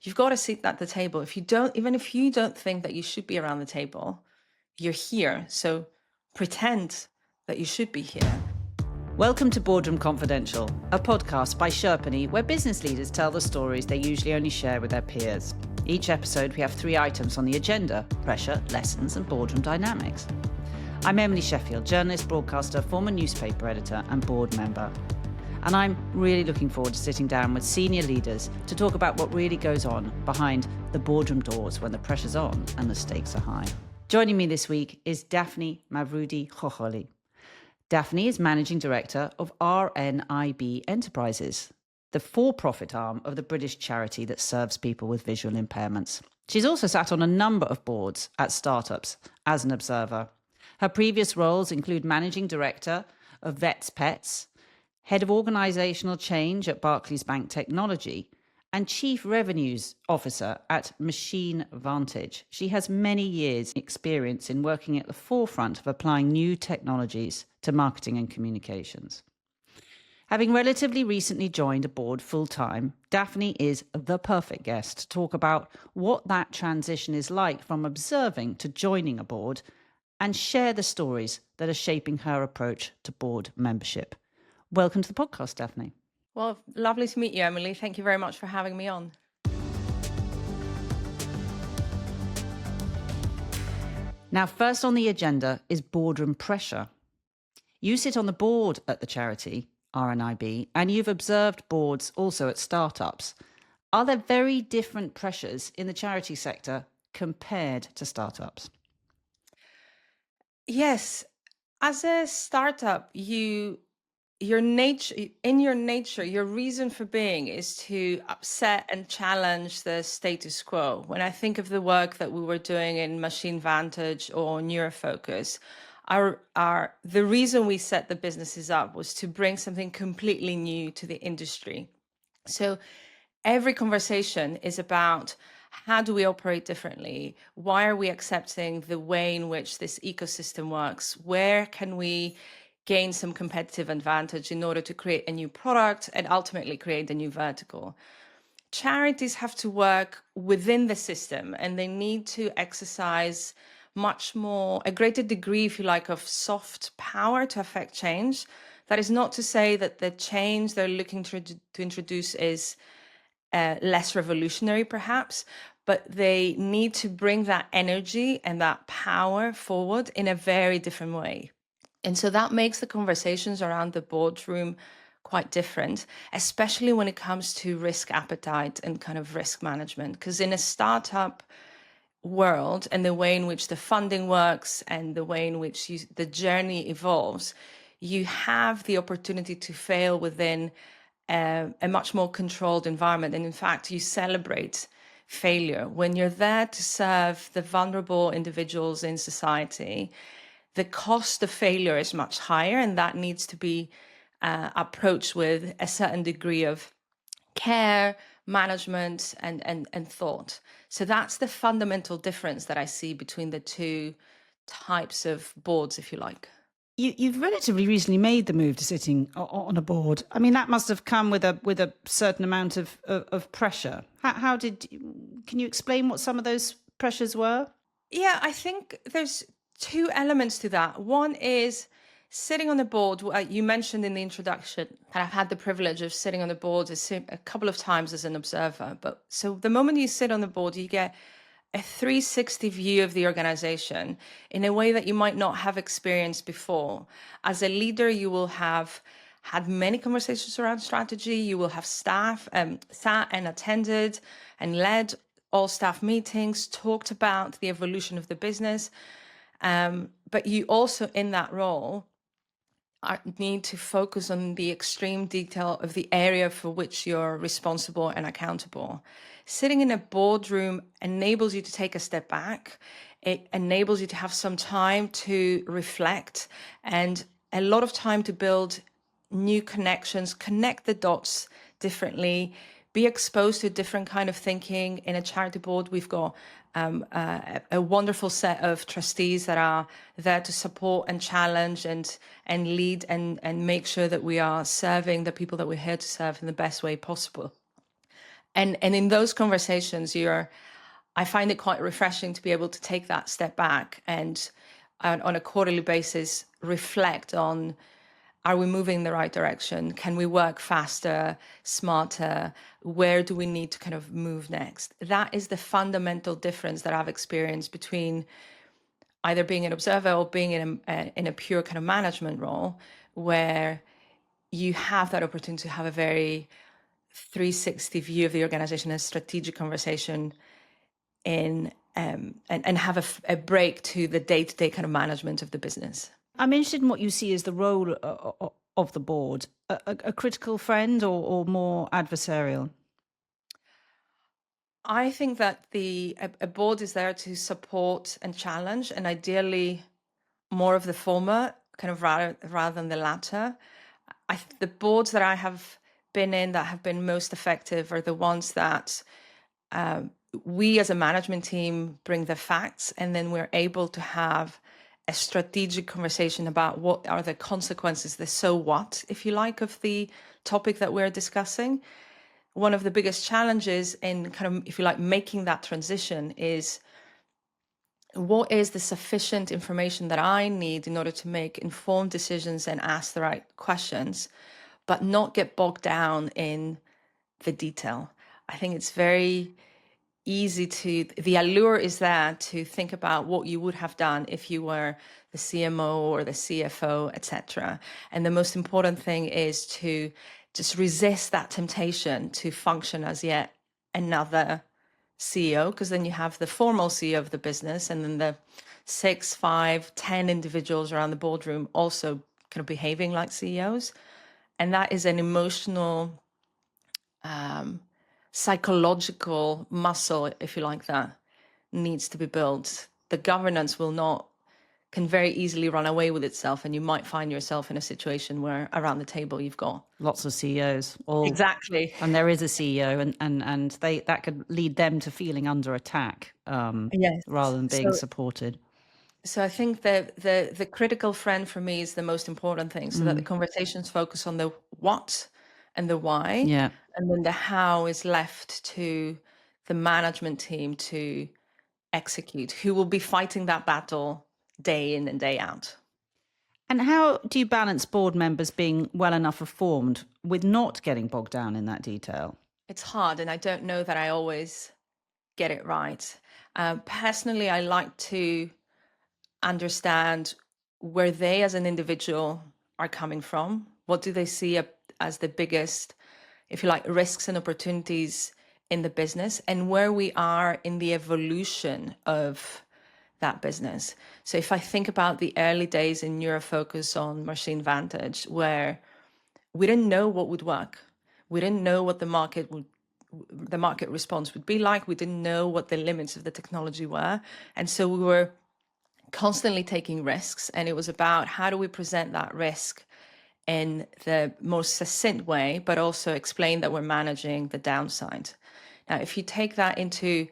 you've got a seat at the table. Even if you don't think that you should be around the table, you're here. So pretend that you should be here. Welcome to Boardroom Confidential, a podcast by Sherpany where business leaders tell the stories they usually only share with their peers. Each episode, we have 3 items on the agenda: pressure, lessons, and boardroom dynamics. I'm Emily Sheffield, journalist, broadcaster, former newspaper editor, and board member. And I'm really looking forward to sitting down with senior leaders to talk about what really goes on behind the boardroom doors when the pressure's on and the stakes are high. Joining me this week is Daphne Mavroudi-Chocholi. Daphne is Managing Director of RNIB Enterprises, the for-profit arm of the British charity that serves people with visual impairments. She's also sat on a number of boards at startups as an observer. Her previous roles include Managing Director of Vetz Petz, Head of Organisational Change at Barclays Bank Technology, and Chief Revenues Officer at Machine Vantage. She has many years' experience in working at the forefront of applying new technologies to marketing and communications. Having relatively recently joined a board full-time, Daphne is the perfect guest to talk about what that transition is like from observing to joining a board and share the stories that are shaping her approach to board membership. Welcome to the podcast, Daphne. Well, lovely to meet you, Emily. Thank you very much for having me on. Now, first on the agenda is boardroom pressure. You sit on the board at the charity, RNIB, and you've observed boards also at startups. Are there very different pressures in the charity sector compared to startups? Yes. As a startup, your nature, your reason for being is to upset and challenge the status quo. When I think of the work that we were doing in Machine Vantage or Neurofocus, the reason we set the businesses up was to bring something completely new to the industry. So every conversation is about how do we operate differently? Why are we accepting the way in which this ecosystem works? Where can we gain some competitive advantage in order to create a new product and ultimately create a new vertical? Charities have to work within the system, and they need to exercise a greater degree, if you like, of soft power to affect change. That is not to say that the change they're looking to introduce is less revolutionary, perhaps, but they need to bring that energy and that power forward in a very different way. And so that makes the conversations around the boardroom quite different, especially when it comes to risk appetite and kind of risk management. Because in a startup world and the way in which the funding works and the way in which the journey evolves, you have the opportunity to fail within a much more controlled environment. And in fact, you celebrate failure. When you're there to serve the vulnerable individuals in society, the cost of failure is much higher, and that needs to be approached with a certain degree of care, management, and thought. So that's the fundamental difference that I see between the two types of boards, if you like. You've relatively recently made the move to sitting on a board. I mean, that must have come with a certain amount of pressure. Can you explain what some of those pressures were? Yeah, I think there's 2 elements to that. One is sitting on the board. You mentioned in the introduction that I've had the privilege of sitting on the board a couple of times as an observer. But so the moment you sit on the board, you get a 360 view of the organization in a way that you might not have experienced before. As a leader, you will have had many conversations around strategy. You will have staff sat and attended and led all staff meetings, talked about the evolution of the business. But you also, in that role, need to focus on the extreme detail of the area for which you're responsible and accountable. Sitting in a boardroom enables you to take a step back. It enables you to have some time to reflect and a lot of time to build new connections, connect the dots differently, be exposed to different kind of thinking. In a charity board, we've got a wonderful set of trustees that are there to support and challenge and lead and make sure that we are serving the people that we're here to serve in the best way possible. And in those conversations, I find it quite refreshing to be able to take that step back and on a quarterly basis reflect on, are we moving in the right direction? Can we work faster, smarter? Where do we need to kind of move next? That is the fundamental difference that I've experienced between either being an observer or being in a pure kind of management role, where you have that opportunity to have a very 360 view of the organization, a strategic conversation and have a break to the day-to-day kind of management of the business. I'm interested in what you see as the role of the board, a critical friend or more adversarial? I think that a board is there to support and challenge, and ideally more of the former, kind of rather than the latter. The boards that I have been in that have been most effective are the ones that we as a management team bring the facts, and then we're able to have a strategic conversation about what are the consequences, the so what, if you like, of the topic that we're discussing. One of the biggest challenges in kind of, if you like, making that transition is, what is the sufficient information that I need in order to make informed decisions and ask the right questions, but not get bogged down in the detail. I think it's very easy the allure is there to think about what you would have done if you were the CMO or the CFO, etc. And the most important thing is to just resist that temptation to function as yet another CEO, because then you have the formal CEO of the business and then the 6, 5, 10 individuals around the boardroom also kind of behaving like CEOs. And that is an emotional, psychological muscle, if you like, that needs to be built. The governance can very easily run away with itself, and you might find yourself in a situation where around the table you've got lots of CEOs, all exactly, and there is a CEO, and they that could lead them to feeling under attack, yes. rather than being supported. So I think that the critical friend for me is the most important thing, so that the conversations focus on the what and the why, Yeah. and then the how is left to the management team to execute, who will be fighting that battle day in and day out. And how do you balance board members being well enough informed with not getting bogged down in that detail? It's hard, and I don't know that I always get it right. Personally, I like to understand where they as an individual are coming from. What do they see as the biggest, if you like, risks and opportunities in the business, and where we are in the evolution of that business. So if I think about the early days in Neurofocus on Machine Vantage, where we didn't know what would work. We didn't know what the market response would be like. We didn't know what the limits of the technology were. And so we were constantly taking risks. And it was about, how do we present that risk in the most succinct way, but also explain that we're managing the downside. Now, if you take that into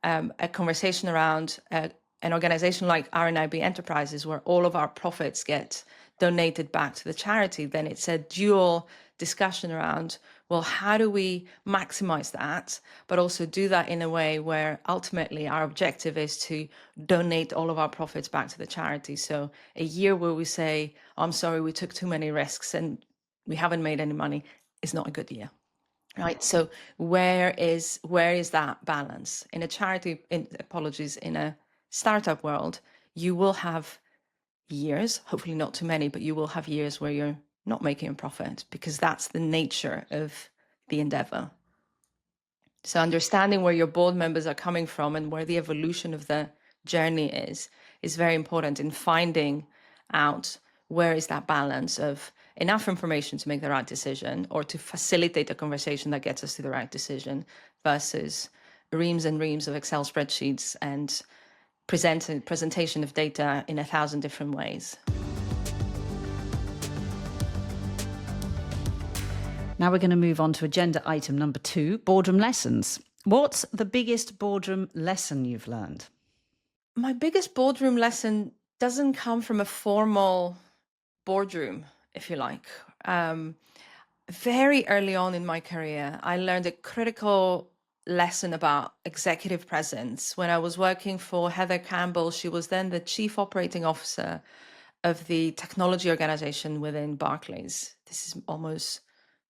a conversation around an organization like RNIB Enterprises, where all of our profits get donated back to the charity, then it's a dual discussion around, well, how do we maximize that, but also do that in a way where ultimately our objective is to donate all of our profits back to the charity. So a year where we say, oh, I'm sorry, we took too many risks and we haven't made any money is not a good year. Right. So where is that balance in a charity? In a startup world, you will have years, hopefully not too many, but you will have years where you're not making a profit, because that's the nature of the endeavor. So understanding where your board members are coming from and where the evolution of the journey is very important in finding out where is that balance of enough information to make the right decision or to facilitate a conversation that gets us to the right decision, versus reams and reams of Excel spreadsheets and presentation of data in 1,000 different ways. Now we're going to move on to agenda item number 2, boardroom lessons. What's the biggest boardroom lesson you've learned? My biggest boardroom lesson doesn't come from a formal boardroom, if you like. Very early on in my career, I learned a critical lesson about executive presence. When I was working for Heather Campbell, she was then the chief operating officer of the technology organization within Barclays. This is almost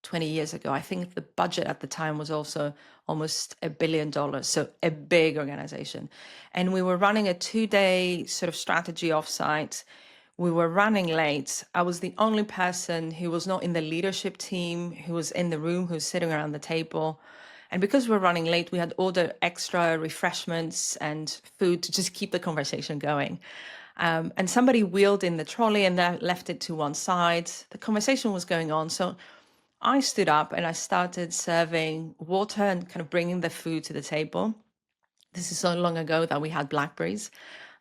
20 years ago. I think the budget at the time was also almost $1 billion, so a big organization. And we were running a 2-day sort of strategy offsite. We were running late. I was the only person who was not in the leadership team, who was in the room, who was sitting around the table. And because we were running late, we had ordered extra refreshments and food to just keep the conversation going. And somebody wheeled in the trolley and left it to one side. The conversation was going on. So I stood up and I started serving water and kind of bringing the food to the table. This is so long ago that we had Blackberries.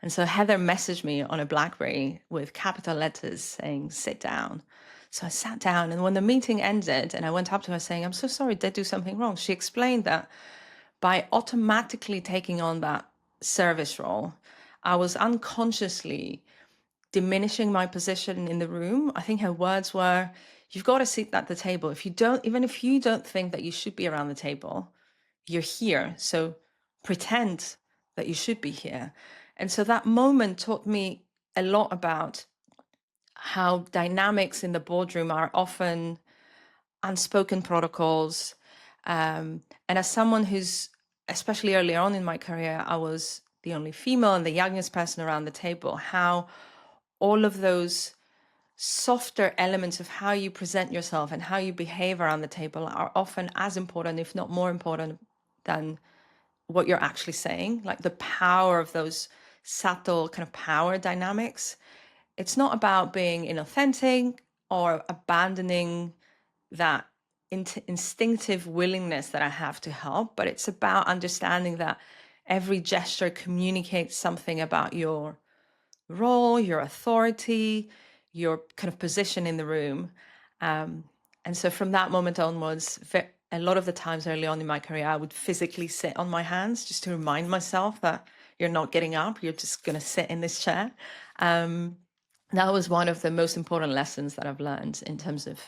And so Heather messaged me on a Blackberry with capital letters saying, sit down. So I sat down, and when the meeting ended and I went up to her saying, I'm so sorry, did I do something wrong? She explained that by automatically taking on that service role, I was unconsciously diminishing my position in the room. I think her words were, you've got to sit at the table. If you don't, even if you don't think that you should be around the table, you're here. So pretend that you should be here. And so that moment taught me a lot about how dynamics in the boardroom are often unspoken protocols. And as someone who's, especially early on in my career, I was the only female and the youngest person around the table, how all of those softer elements of how you present yourself and how you behave around the table are often as important, if not more important, than what you're actually saying. Like the power of those subtle kind of power dynamics. It's not about being inauthentic or abandoning that instinctive willingness that I have to help, but it's about understanding that every gesture communicates something about your role, your authority, your kind of position in the room. And so from that moment onwards, a lot of the times early on in my career, I would physically sit on my hands just to remind myself that you're not getting up, you're just going to sit in this chair. That was one of the most important lessons that I've learned in terms of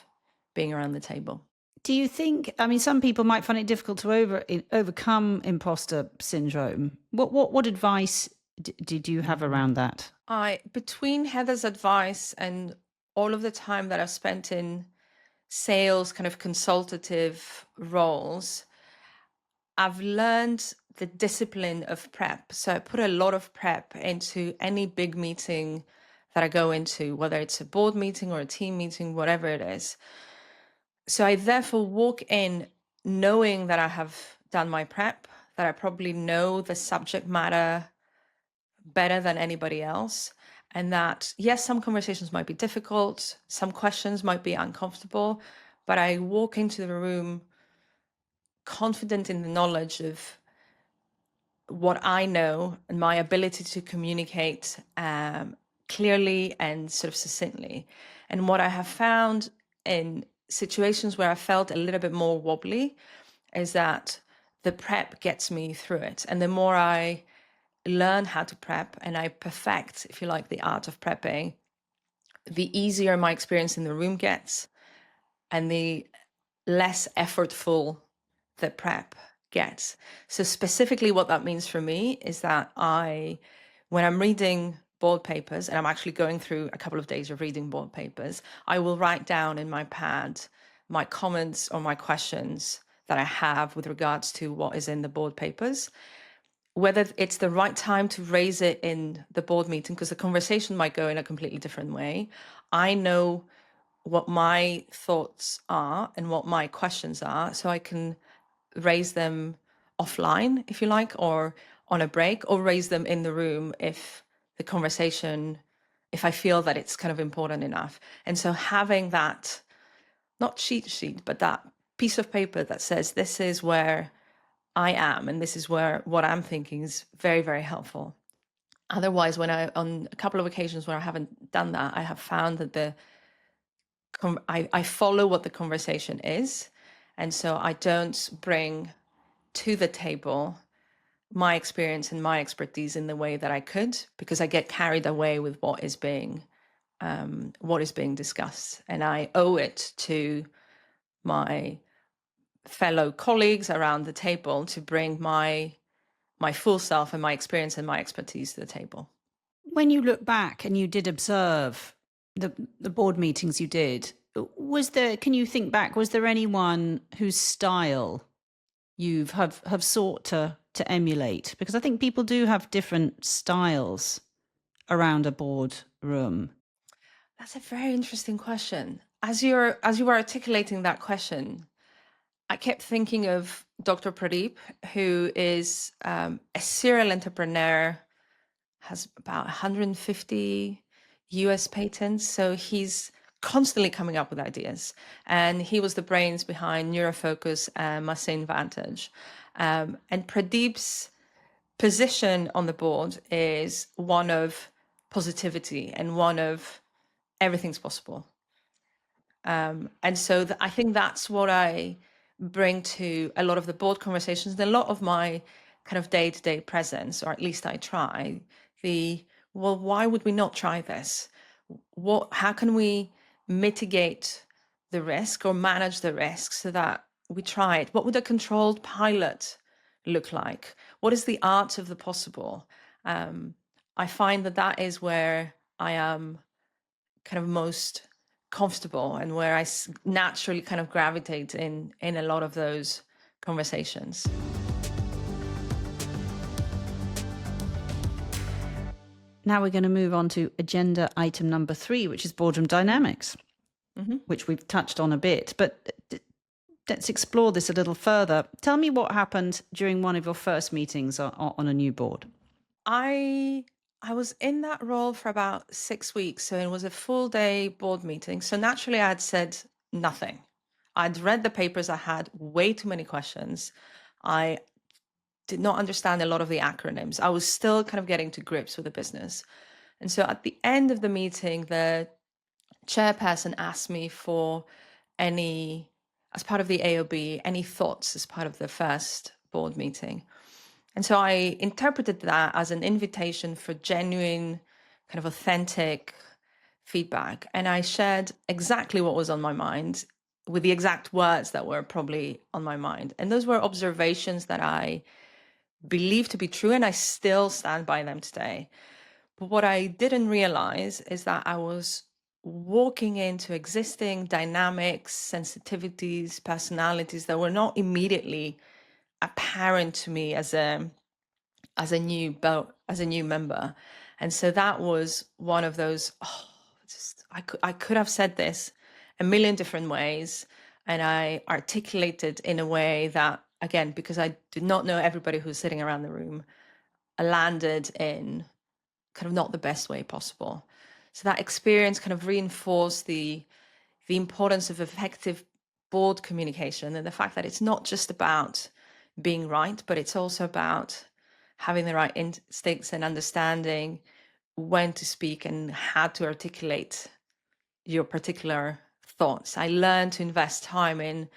being around the table. Do you think, I mean, some people might find it difficult to overcome imposter syndrome. What advice did you have around that? Between Heather's advice and all of the time that I've spent in sales kind of consultative roles, I've learned the discipline of prep. So I put a lot of prep into any big meeting that I go into, whether it's a board meeting or a team meeting, whatever it is. So I therefore walk in knowing that I have done my prep, that I probably know the subject matter better than anybody else. And that, yes, some conversations might be difficult, some questions might be uncomfortable, but I walk into the room confident in the knowledge of what I know and my ability to communicate clearly and sort of succinctly. And what I have found in situations where I felt a little bit more wobbly is that the prep gets me through it. And the more I learn how to prep and I perfect, if you like, the art of prepping, the easier my experience in the room gets and the less effortful the prep gets. So specifically what that means for me is that when I'm reading board papers, and I'm actually going through a couple of days of reading board papers, I will write down in my pad my comments or my questions that I have with regards to what is in the board papers. Whether it's the right time to raise it in the board meeting, because the conversation might go in a completely different way. I know what my thoughts are and what my questions are, so I can raise them offline, if you like, or on a break, or raise them in the room if the conversation, if I feel that it's kind of important enough. And so having that, not cheat sheet, but that piece of paper that says, this is where I am and this is where what I'm thinking is very, very helpful. Otherwise, on a couple of occasions where I haven't done that, I have found that I follow what the conversation is. And so I don't bring to the table my experience and my expertise in the way that I could, because I get carried away with what is being discussed. And I owe it to my fellow colleagues around the table to bring my full self and my experience and my expertise to the table. When you look back and you did observe the board meetings you did, can you think back, was there anyone whose style have sought to emulate? Because I think people do have different styles around a board room. That's a very interesting question. As you were articulating that question, I kept thinking of Dr. Pradeep, who is a serial entrepreneur, has about 150 US patents. So he's constantly coming up with ideas. And he was the brains behind Neurofocus and Machine Vantage. And Pradeep's position on the board is one of positivity and one of everything's possible. And so I think that's what I bring to a lot of the board conversations and a lot of my kind of day-to-day presence, or at least I try. Well, why would we not try this? How can we mitigate the risk or manage the risk so that we try it? What would a controlled pilot look like? What is the art of the possible? I find that is where I am kind of most comfortable and where I naturally kind of gravitate in a lot of those conversations. Now we're going to move on to agenda item number 3, which is boardroom dynamics, which we've touched on a bit. But let's explore this a little further. Tell me what happened during one of your first meetings on a new board. I was in that role for about 6 weeks, so it was a full day board meeting. So naturally, I had said nothing. I'd read the papers. I had way too many questions. I did not understand a lot of the acronyms. I was still kind of getting to grips with the business. And so at the end of the meeting, the chairperson asked me for as part of the AOB, any thoughts as part of the first board meeting. And so I interpreted that as an invitation for genuine, kind of authentic feedback. And I shared exactly what was on my mind with the exact words that were probably on my mind. And those were observations that I believe to be true, and I still stand by them today. But what I didn't realize is that I was walking into existing dynamics, sensitivities, personalities that were not immediately apparent to me as a new member. And so that was one of those, I could have said this a million different ways, and I articulated in a way that, again, because I did not know everybody who's sitting around the room, I landed in kind of not the best way possible. So that experience kind of reinforced the importance of effective board communication and the fact that it's not just about being right, but it's also about having the right instincts and understanding when to speak and how to articulate your particular thoughts. I learned to invest time in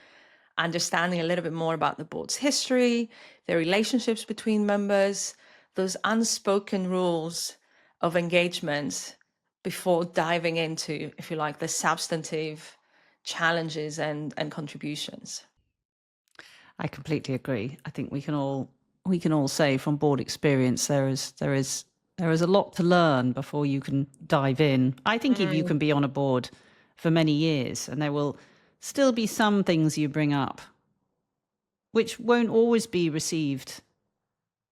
understanding a little bit more about the board's history, the relationships between members, those unspoken rules of engagement before diving into, if you like, the substantive challenges and contributions. I completely agree. I think we can all say from board experience there is a lot to learn before you can dive in. I think if you can be on a board for many years and there will still be some things you bring up which won't always be received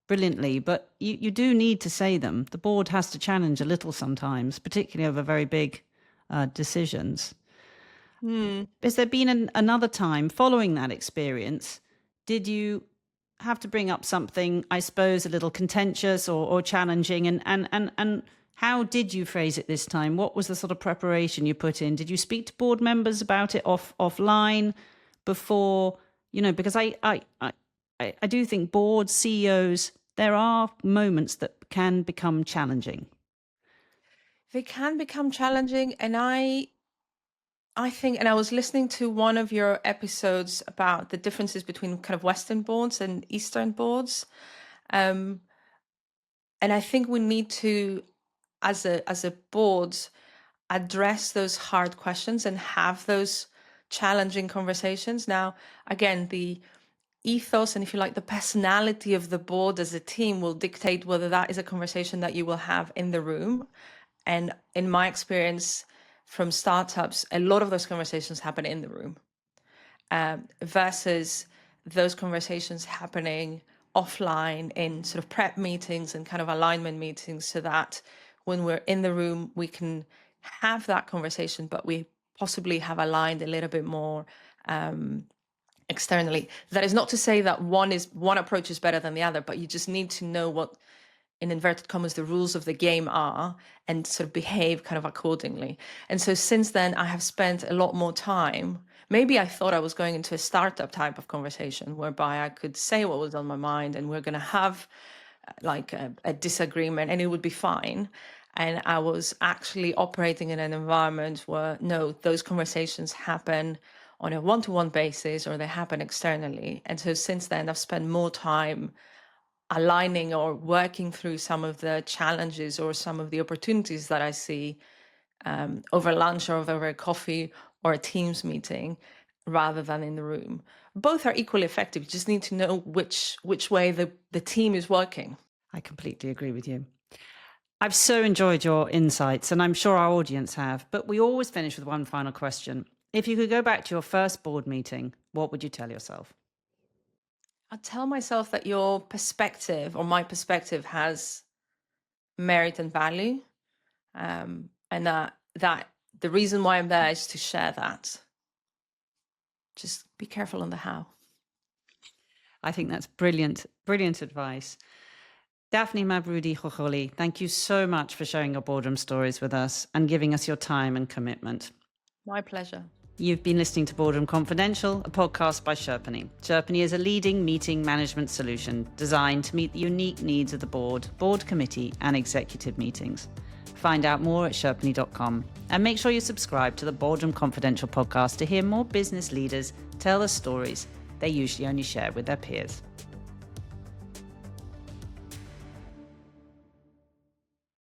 brilliantly, but you do need to say them. The board has to challenge a little sometimes, particularly over very big decisions. Has there been another time following that experience? Did you have to bring up something, I suppose, a little contentious or challenging? And how did you phrase it this time? What was the sort of preparation you put in? Did you speak to board members about it offline before? Because I do think board CEOs, there are moments that can become challenging. They can become challenging, and I think, and I was listening to one of your episodes about the differences between kind of Western boards and Eastern boards. And I think we need to, as a board, address those hard questions and have those challenging conversations. Now, again, the ethos and, if you like, the personality of the board as a team will dictate whether that is a conversation that you will have in the room. And in my experience from startups, a lot of those conversations happen in the room, versus those conversations happening offline in sort of prep meetings and kind of alignment meetings, so that when we're in the room, we can have that conversation, but we possibly have aligned a little bit more externally. That is not to say that one approach is better than the other, but you just need to know what, in inverted commas, the rules of the game are, and sort of behave kind of accordingly. And so since then, I have spent a lot more time. Maybe I thought I was going into a startup type of conversation whereby I could say what was on my mind, and we're going to have like a disagreement and it would be fine. And I was actually operating in an environment where, no, those conversations happen on a one-to-one basis, or they happen externally. And so since then, I've spent more time aligning or working through some of the challenges or some of the opportunities that I see over lunch or over a coffee or a Teams meeting, rather than in the room. Both are equally effective. You just need to know which way the team is working. I completely agree with you. I've so enjoyed your insights, and I'm sure our audience have, but we always finish with one final question. If you could go back to your first board meeting, what would you tell yourself? I'd tell myself that your perspective, or my perspective, has merit and value, and that the reason why I'm there is to share that. Just be careful on the how. I think that's brilliant, brilliant advice. Daphne Mavroudi-Chocholi, thank you so much for sharing your boardroom stories with us and giving us your time and commitment. My pleasure. You've been listening to Boardroom Confidential, a podcast by Sherpany. Sherpany is a leading meeting management solution designed to meet the unique needs of the board committee, and executive meetings. Find out more at sherpany.com, and make sure you subscribe to the Boardroom Confidential podcast to hear more business leaders tell the stories they usually only share with their peers.